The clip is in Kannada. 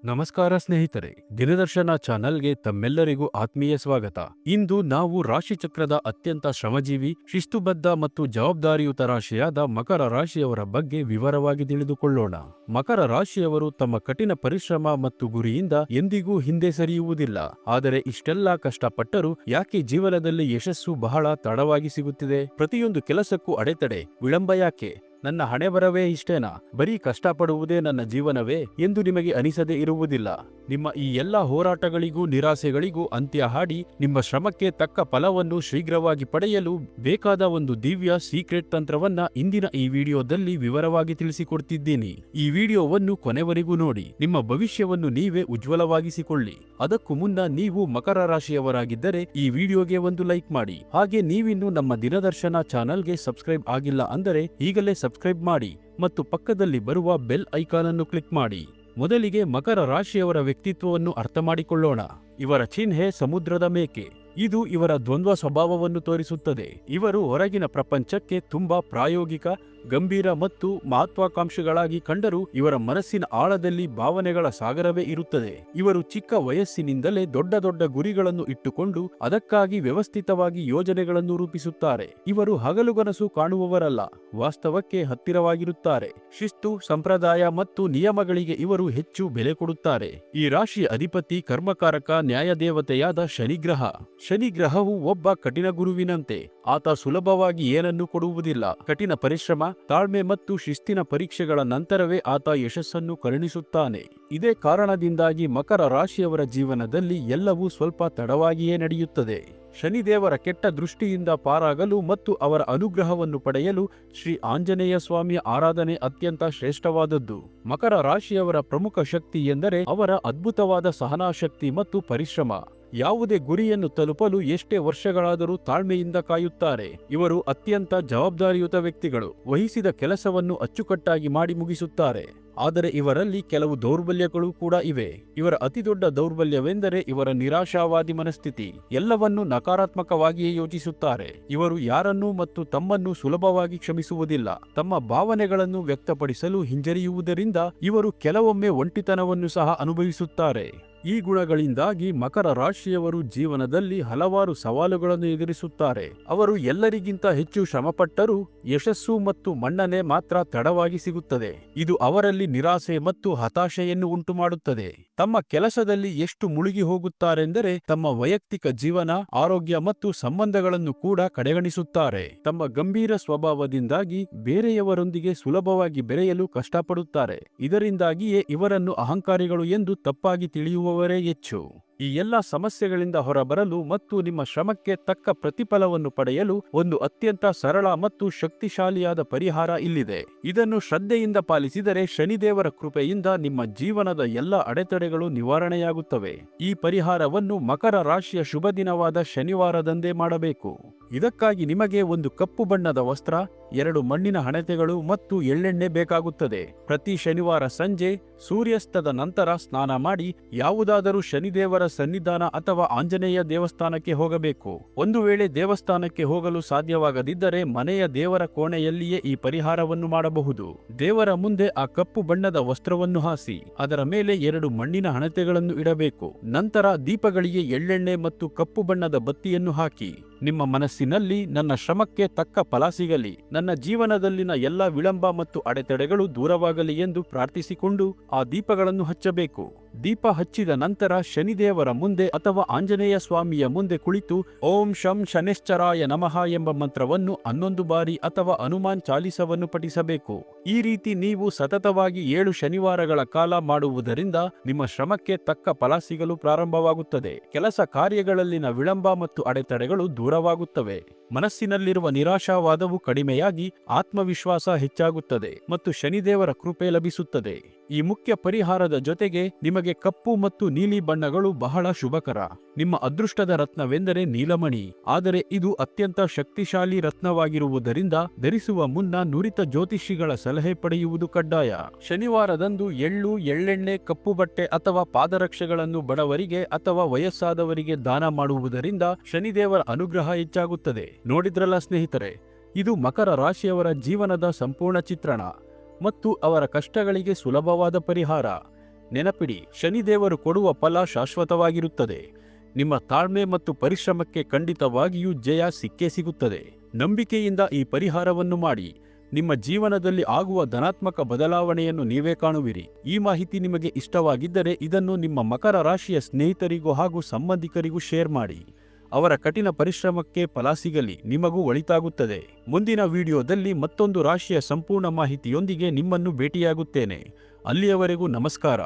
ನಮಸ್ಕಾರ ಸ್ನೇಹಿತರೆ, ದಿನದರ್ಶನ ಚಾನಲ್ಗೆ ತಮ್ಮೆಲ್ಲರಿಗೂ ಆತ್ಮೀಯ ಸ್ವಾಗತ. ಇಂದು ನಾವು ರಾಶಿಚಕ್ರದ ಅತ್ಯಂತ ಶ್ರಮಜೀವಿ, ಶಿಸ್ತುಬದ್ಧ ಮತ್ತು ಜವಾಬ್ದಾರಿಯುತ ರಾಶಿಯಾದ ಮಕರ ರಾಶಿಯವರ ಬಗ್ಗೆ ವಿವರವಾಗಿ ತಿಳಿದುಕೊಳ್ಳೋಣ. ಮಕರ ರಾಶಿಯವರು ತಮ್ಮ ಕಠಿಣ ಪರಿಶ್ರಮ ಮತ್ತು ಗುರಿಯಿಂದ ಎಂದಿಗೂ ಹಿಂದೆ ಸರಿಯುವುದಿಲ್ಲ. ಆದರೆ ಇಷ್ಟೆಲ್ಲ ಕಷ್ಟಪಟ್ಟರೂ ಯಾಕೆ ಜೀವನದಲ್ಲಿ ಯಶಸ್ಸು ಬಹಳ ತಡವಾಗಿ ಸಿಗುತ್ತಿದೆ? ಪ್ರತಿಯೊಂದು ಕೆಲಸಕ್ಕೂ ಅಡೆತಡೆ, ವಿಳಂಬ ಯಾಕೆ? ನನ್ನ ಹಣೆಬರವೇ ಇಷ್ಟೇನಾ? ಬರೀ ಕಷ್ಟಪಡುವುದೇ ನನ್ನ ಜೀವನವೇ ಎಂದು ನಿಮಗೆ ಅನಿಸದೇ ಇರುವುದಿಲ್ಲ. ನಿಮ್ಮ ಈ ಎಲ್ಲ ಹೋರಾಟಗಳಿಗೂ ನಿರಾಸೆಗಳಿಗೂ ಅಂತ್ಯ ಹಾಡಿ ನಿಮ್ಮ ಶ್ರಮಕ್ಕೆ ತಕ್ಕ ಫಲವನ್ನು ಶೀಘ್ರವಾಗಿ ಪಡೆಯಲು ಬೇಕಾದ ಒಂದು ದಿವ್ಯ ಸೀಕ್ರೆಟ್ ತಂತ್ರವನ್ನ ಇಂದಿನ ಈ ವಿಡಿಯೋದಲ್ಲಿ ವಿವರವಾಗಿ ತಿಳಿಸಿಕೊಡ್ತಿದ್ದೀನಿ. ಈ ವಿಡಿಯೋವನ್ನು ಕೊನೆವರೆಗೂ ನೋಡಿ, ನಿಮ್ಮ ಭವಿಷ್ಯವನ್ನು ನೀವೇ ಉಜ್ವಲವಾಗಿಸಿಕೊಳ್ಳಿ. ಅದಕ್ಕೂ ಮುನ್ನ ನೀವು ಮಕರ ರಾಶಿಯವರಾಗಿದ್ದರೆ ಈ ವಿಡಿಯೋಗೆ ಒಂದು ಲೈಕ್ ಮಾಡಿ. ಹಾಗೆ ನೀವಿನ್ನು ನಮ್ಮ ದಿನದರ್ಶನ ಚಾನಲ್ಗೆ ಸಬ್ಸ್ಕ್ರೈಬ್ ಆಗಿಲ್ಲ ಅಂದರೆ ಈಗಲೇ ಸಬ್ಸ್ಕ್ರೈಬ್ ಮಾಡಿ ಮತ್ತು ಪಕ್ಕದಲ್ಲಿ ಬರುವ ಬೆಲ್ ಐಕಾನ್ ಅನ್ನು ಕ್ಲಿಕ್ ಮಾಡಿ. ಮೊದಲಿಗೆ ಮಕರ ರಾಶಿಯವರ ವ್ಯಕ್ತಿತ್ವವನ್ನು ಅರ್ಥ ಮಾಡಿಕೊಳ್ಳೋಣ. ಇವರ ಚಿಹ್ನೆ ಸಮುದ್ರದ ಮೇಕೆ. ಇದು ಇವರ ದ್ವಂದ್ವ ಸ್ವಭಾವವನ್ನು ತೋರಿಸುತ್ತದೆ. ಇವರು ಹೊರಗಿನ ಪ್ರಪಂಚಕ್ಕೆ ತುಂಬಾ ಪ್ರಾಯೋಗಿಕ, ಗಂಭೀರ ಮತ್ತು ಮಹತ್ವಾಕಾಂಕ್ಷೆಗಳಾಗಿ ಕಂಡರೂ ಇವರ ಮನಸ್ಸಿನ ಆಳದಲ್ಲಿ ಭಾವನೆಗಳ ಸಾಗರವೇ ಇರುತ್ತದೆ. ಇವರು ಚಿಕ್ಕ ವಯಸ್ಸಿನಿಂದಲೇ ದೊಡ್ಡ ದೊಡ್ಡ ಗುರಿಗಳನ್ನು ಇಟ್ಟುಕೊಂಡು ಅದಕ್ಕಾಗಿ ವ್ಯವಸ್ಥಿತವಾಗಿ ಯೋಜನೆಗಳನ್ನು ರೂಪಿಸುತ್ತಾರೆ. ಇವರು ಹಗಲುಗನಸು ಕಾಣುವವರಲ್ಲ, ವಾಸ್ತವಕ್ಕೆ ಹತ್ತಿರವಾಗಿರುತ್ತಾರೆ. ಶಿಸ್ತು, ಸಂಪ್ರದಾಯ ಮತ್ತು ನಿಯಮಗಳಿಗೆ ಇವರು ಹೆಚ್ಚು ಬೆಲೆ ಕೊಡುತ್ತಾರೆ. ಈ ರಾಶಿಯ ಅಧಿಪತಿ ಕರ್ಮಕಾರಕ ನ್ಯಾಯದೇವತೆಯಾದ ಶನಿಗ್ರಹ. ಶನಿಗ್ರಹವು ಒಬ್ಬ ಕಠಿಣ ಗುರುವಿನಂತೆ. ಆತ ಸುಲಭವಾಗಿ ಏನನ್ನೂ ಕೊಡುವುದಿಲ್ಲ. ಕಠಿಣ ಪರಿಶ್ರಮ, ತಾಳ್ಮೆ ಮತ್ತು ಶಿಸ್ತಿನ ಪರೀಕ್ಷೆಗಳ ನಂತರವೇ ಆತ ಯಶಸ್ಸನ್ನು ಕರುಣಿಸುತ್ತಾನೆ. ಇದೇ ಕಾರಣದಿಂದಾಗಿ ಮಕರ ರಾಶಿಯವರ ಜೀವನದಲ್ಲಿ ಎಲ್ಲವೂ ಸ್ವಲ್ಪ ತಡವಾಗಿಯೇ ನಡೆಯುತ್ತದೆ. ಶನಿದೇವರ ಕೆಟ್ಟ ದೃಷ್ಟಿಯಿಂದ ಪಾರಾಗಲು ಮತ್ತು ಅವರ ಅನುಗ್ರಹವನ್ನು ಪಡೆಯಲು ಶ್ರೀ ಆಂಜನೇಯ ಸ್ವಾಮಿಯ ಆರಾಧನೆ ಅತ್ಯಂತ ಶ್ರೇಷ್ಠವಾದದ್ದು. ಮಕರ ರಾಶಿಯವರ ಪ್ರಮುಖ ಶಕ್ತಿ ಎಂದರೆ ಅವರ ಅದ್ಭುತವಾದ ಸಹನಾಶಕ್ತಿ ಮತ್ತು ಪರಿಶ್ರಮ. ಯಾವುದೇ ಗುರಿಯನ್ನು ತಲುಪಲು ಎಷ್ಟೇ ವರ್ಷಗಳಾದರೂ ತಾಳ್ಮೆಯಿಂದ ಕಾಯುತ್ತಾರೆ. ಇವರು ಅತ್ಯಂತ ಜವಾಬ್ದಾರಿಯುತ ವ್ಯಕ್ತಿಗಳು. ವಹಿಸಿದ ಕೆಲಸವನ್ನು ಅಚ್ಚುಕಟ್ಟಾಗಿ ಮಾಡಿ ಮುಗಿಸುತ್ತಾರೆ. ಆದರೆ ಇವರಲ್ಲಿ ಕೆಲವು ದೌರ್ಬಲ್ಯಗಳು ಕೂಡ ಇವೆ. ಇವರ ಅತಿದೊಡ್ಡ ದೌರ್ಬಲ್ಯವೆಂದರೆ ಇವರ ನಿರಾಶಾವಾದಿ ಮನಸ್ಥಿತಿ. ಎಲ್ಲವನ್ನೂ ನಕಾರಾತ್ಮಕವಾಗಿಯೇ ಯೋಚಿಸುತ್ತಾರೆ. ಇವರು ಯಾರನ್ನೂ ಮತ್ತು ತಮ್ಮನ್ನು ಸುಲಭವಾಗಿ ಕ್ಷಮಿಸುವುದಿಲ್ಲ. ತಮ್ಮ ಭಾವನೆಗಳನ್ನು ವ್ಯಕ್ತಪಡಿಸಲು ಹಿಂಜರಿಯುವುದರಿಂದ ಇವರು ಕೆಲವೊಮ್ಮೆ ಒಂಟಿತನವನ್ನು ಸಹ ಅನುಭವಿಸುತ್ತಾರೆ. ಈ ಗುಣಗಳಿಂದಾಗಿ ಮಕರ ರಾಶಿಯವರು ಜೀವನದಲ್ಲಿ ಹಲವಾರು ಸವಾಲುಗಳನ್ನು ಎದುರಿಸುತ್ತಾರೆ. ಅವರು ಎಲ್ಲರಿಗಿಂತ ಹೆಚ್ಚು ಶ್ರಮಪಟ್ಟರೂ ಯಶಸ್ಸು ಮತ್ತು ಮನ್ನಣೆ ಮಾತ್ರ ತಡವಾಗಿ ಸಿಗುತ್ತದೆ. ಇದು ಅವರಲ್ಲಿ ನಿರಾಸೆ ಮತ್ತು ಹತಾಶೆಯನ್ನು ಉಂಟುಮಾಡುತ್ತದೆ. ತಮ್ಮ ಕೆಲಸದಲ್ಲಿ ಎಷ್ಟು ಮುಳುಗಿ ಹೋಗುತ್ತಾರೆಂದರೆ ತಮ್ಮ ವೈಯಕ್ತಿಕ ಜೀವನ, ಆರೋಗ್ಯ ಮತ್ತು ಸಂಬಂಧಗಳನ್ನು ಕೂಡ ಕಡೆಗಣಿಸುತ್ತಾರೆ. ತಮ್ಮ ಗಂಭೀರ ಸ್ವಭಾವದಿಂದಾಗಿ ಬೇರೆಯವರೊಂದಿಗೆ ಸುಲಭವಾಗಿ ಬೆರೆಯಲು ಕಷ್ಟಪಡುತ್ತಾರೆ. ಇದರಿಂದಾಗಿಯೇ ಇವರನ್ನು ಅಹಂಕಾರಿಗಳು ಎಂದು ತಪ್ಪಾಗಿ ತಿಳಿಯುವವರೇ ಹೆಚ್ಚು. ಈ ಎಲ್ಲ ಸಮಸ್ಯೆಗಳಿಂದ ಹೊರಬರಲು ಮತ್ತು ನಿಮ್ಮ ಶ್ರಮಕ್ಕೆ ತಕ್ಕ ಪ್ರತಿಫಲವನ್ನು ಪಡೆಯಲು ಒಂದು ಅತ್ಯಂತ ಸರಳ ಮತ್ತು ಶಕ್ತಿಶಾಲಿಯಾದ ಪರಿಹಾರ ಇಲ್ಲಿದೆ. ಇದನ್ನು ಶ್ರದ್ಧೆಯಿಂದ ಪಾಲಿಸಿದರೆ ಶನಿದೇವರ ಕೃಪೆಯಿಂದ ನಿಮ್ಮ ಜೀವನದ ಎಲ್ಲ ಅಡೆತಡೆಗಳು ನಿವಾರಣೆಯಾಗುತ್ತವೆ. ಈ ಪರಿಹಾರವನ್ನು ಮಕರ ರಾಶಿಯ ಶುಭ ದಿನವಾದ ಶನಿವಾರದಂದೇ ಮಾಡಬೇಕು. ಇದಕ್ಕಾಗಿ ನಿಮಗೆ ಒಂದು ಕಪ್ಪು ಬಣ್ಣದ ವಸ್ತ್ರ, 2 ಮಣ್ಣಿನ ಹಣತೆಗಳು ಮತ್ತು ಎಳ್ಳೆಣ್ಣೆ ಬೇಕಾಗುತ್ತದೆ. ಪ್ರತಿ ಶನಿವಾರ ಸಂಜೆ ಸೂರ್ಯಾಸ್ತದ ನಂತರ ಸ್ನಾನ ಮಾಡಿ ಯಾವುದಾದರೂ ಶನಿದೇವರ ಸನ್ನಿಧಾನ ಅಥವಾ ಆಂಜನೇಯ ದೇವಸ್ಥಾನಕ್ಕೆ ಹೋಗಬೇಕು. ಒಂದು ವೇಳೆ ದೇವಸ್ಥಾನಕ್ಕೆ ಹೋಗಲು ಸಾಧ್ಯವಾಗದಿದ್ದರೆ ಮನೆಯ ದೇವರ ಕೋಣೆಯಲ್ಲಿಯೇ ಈ ಪರಿಹಾರವನ್ನು ಮಾಡಬಹುದು. ದೇವರ ಮುಂದೆ ಆ ಕಪ್ಪು ಬಣ್ಣದ ವಸ್ತ್ರವನ್ನು ಹಾಸಿ ಅದರ ಮೇಲೆ 2 ಮಣ್ಣಿನ ಹಣತೆಗಳನ್ನು ಇಡಬೇಕು. ನಂತರ ದೀಪಗಳಿಗೆ ಎಳ್ಳೆಣ್ಣೆ ಮತ್ತು ಕಪ್ಪು ಬಣ್ಣದ ಬತ್ತಿಯನ್ನು ಹಾಕಿ ನಿಮ್ಮ ಮನಸ್ಸಿನಲ್ಲಿ ನನ್ನ ಶ್ರಮಕ್ಕೆ ತಕ್ಕ ಫಲ ಸಿಗಲಿ, ನನ್ನ ಜೀವನದಲ್ಲಿನ ಎಲ್ಲ ವಿಳಂಬ ಮತ್ತು ಅಡೆತಡೆಗಳು ದೂರವಾಗಲಿ ಎಂದು ಪ್ರಾರ್ಥಿಸಿಕೊಂಡು ಆ ದೀಪಗಳನ್ನು ಹಚ್ಚಬೇಕು. ದೀಪ ಹಚ್ಚಿದ ನಂತರ ಶನಿದೇವರ ಮುಂದೆ ಅಥವಾ ಆಂಜನೇಯ ಸ್ವಾಮಿಯ ಮುಂದೆ ಕುಳಿತು ಓಂ ಶಂ ಶನೇಶ್ಚರಾಯ ನಮಃ ಎಂಬ ಮಂತ್ರವನ್ನು 11 ಬಾರಿ ಅಥವಾ ಹನುಮಾನ್ ಚಾಲಿಸವನ್ನು ಪಠಿಸಬೇಕು. ಈ ರೀತಿ ನೀವು ಸತತವಾಗಿ 7 ಶನಿವಾರಗಳ ಕಾಲ ಮಾಡುವುದರಿಂದ ನಿಮ್ಮ ಶ್ರಮಕ್ಕೆ ತಕ್ಕ ಫಲ ಸಿಗಲು ಪ್ರಾರಂಭವಾಗುತ್ತದೆ. ಕೆಲಸ ಕಾರ್ಯಗಳಲ್ಲಿನ ವಿಳಂಬ ಮತ್ತು ಅಡೆತಡೆಗಳು ದೂರವಾಗುತ್ತವೆ. ಮನಸ್ಸಿನಲ್ಲಿರುವ ನಿರಾಶಾವಾದವು ಕಡಿಮೆಯಾಗಿ ಆತ್ಮವಿಶ್ವಾಸ ಹೆಚ್ಚಾಗುತ್ತದೆ ಮತ್ತು ಶನಿದೇವರ ಕೃಪೆ ಲಭಿಸುತ್ತದೆ. ಈ ಮುಖ್ಯ ಪರಿಹಾರದ ಜೊತೆಗೆ ನಿಮಗೆ ಕಪ್ಪು ಮತ್ತು ನೀಲಿ ಬಣ್ಣಗಳು ಬಹಳ ಶುಭಕರ. ನಿಮ್ಮ ಅದೃಷ್ಟದ ರತ್ನವೆಂದರೆ ನೀಲಮಣಿ. ಆದರೆ ಇದು ಅತ್ಯಂತ ಶಕ್ತಿಶಾಲಿ ರತ್ನವಾಗಿರುವುದರಿಂದ ಧರಿಸುವ ಮುನ್ನ ನುರಿತ ಜ್ಯೋತಿಷಿಗಳ ಸಲಹೆ ಪಡೆಯುವುದು ಕಡ್ಡಾಯ. ಶನಿವಾರದಂದು ಎಳ್ಳು, ಎಳ್ಳೆಣ್ಣೆ, ಕಪ್ಪು ಬಟ್ಟೆ ಅಥವಾ ಪಾದರಕ್ಷೆಗಳನ್ನು ಬಡವರಿಗೆ ಅಥವಾ ವಯಸ್ಸಾದವರಿಗೆ ದಾನ ಮಾಡುವುದರಿಂದ ಶನಿದೇವರ ಅನುಗ್ರಹ ಹೆಚ್ಚಾಗುತ್ತದೆ. ನೋಡಿದ್ರಲ್ಲ ಸ್ನೇಹಿತರೆ, ಇದು ಮಕರ ರಾಶಿಯವರ ಜೀವನದ ಸಂಪೂರ್ಣ ಚಿತ್ರಣ ಮತ್ತು ಅವರ ಕಷ್ಟಗಳಿಗೆ ಸುಲಭವಾದ ಪರಿಹಾರ. ನೆನಪಿಡಿ, ಶನಿದೇವರು ಕೊಡುವ ಫಲ ಶಾಶ್ವತವಾಗಿರುತ್ತದೆ. ನಿಮ್ಮ ತಾಳ್ಮೆ ಮತ್ತು ಪರಿಶ್ರಮಕ್ಕೆ ಖಂಡಿತವಾಗಿಯೂ ಜಯ ಸಿಕ್ಕೇ ಸಿಗುತ್ತದೆ. ನಂಬಿಕೆಯಿಂದ ಈ ಪರಿಹಾರವನ್ನು ಮಾಡಿ. ನಿಮ್ಮ ಜೀವನದಲ್ಲಿ ಆಗುವ ಧನಾತ್ಮಕ ಬದಲಾವಣೆಯನ್ನು ನೀವೇ ಕಾಣುವಿರಿ. ಈ ಮಾಹಿತಿ ನಿಮಗೆ ಇಷ್ಟವಾಗಿದ್ದರೆ ಇದನ್ನು ನಿಮ್ಮ ಮಕರ ರಾಶಿಯ ಸ್ನೇಹಿತರಿಗೂ ಹಾಗೂ ಸಂಬಂಧಿಕರಿಗೂ ಶೇರ್ ಮಾಡಿ. ಅವರ ಕಠಿಣ ಪರಿಶ್ರಮಕ್ಕೆ ಫಲ ಸಿಗಲಿ, ನಿಮಗೂ ಒಳಿತಾಗುತ್ತದೆ. ಮುಂದಿನ ವಿಡಿಯೋದಲ್ಲಿ ಮತ್ತೊಂದು ರಾಶಿಯ ಸಂಪೂರ್ಣ ಮಾಹಿತಿಯೊಂದಿಗೆ ನಿಮ್ಮನ್ನು ಭೇಟಿಯಾಗುತ್ತೇನೆ. ಅಲ್ಲಿಯವರೆಗೂ ನಮಸ್ಕಾರ.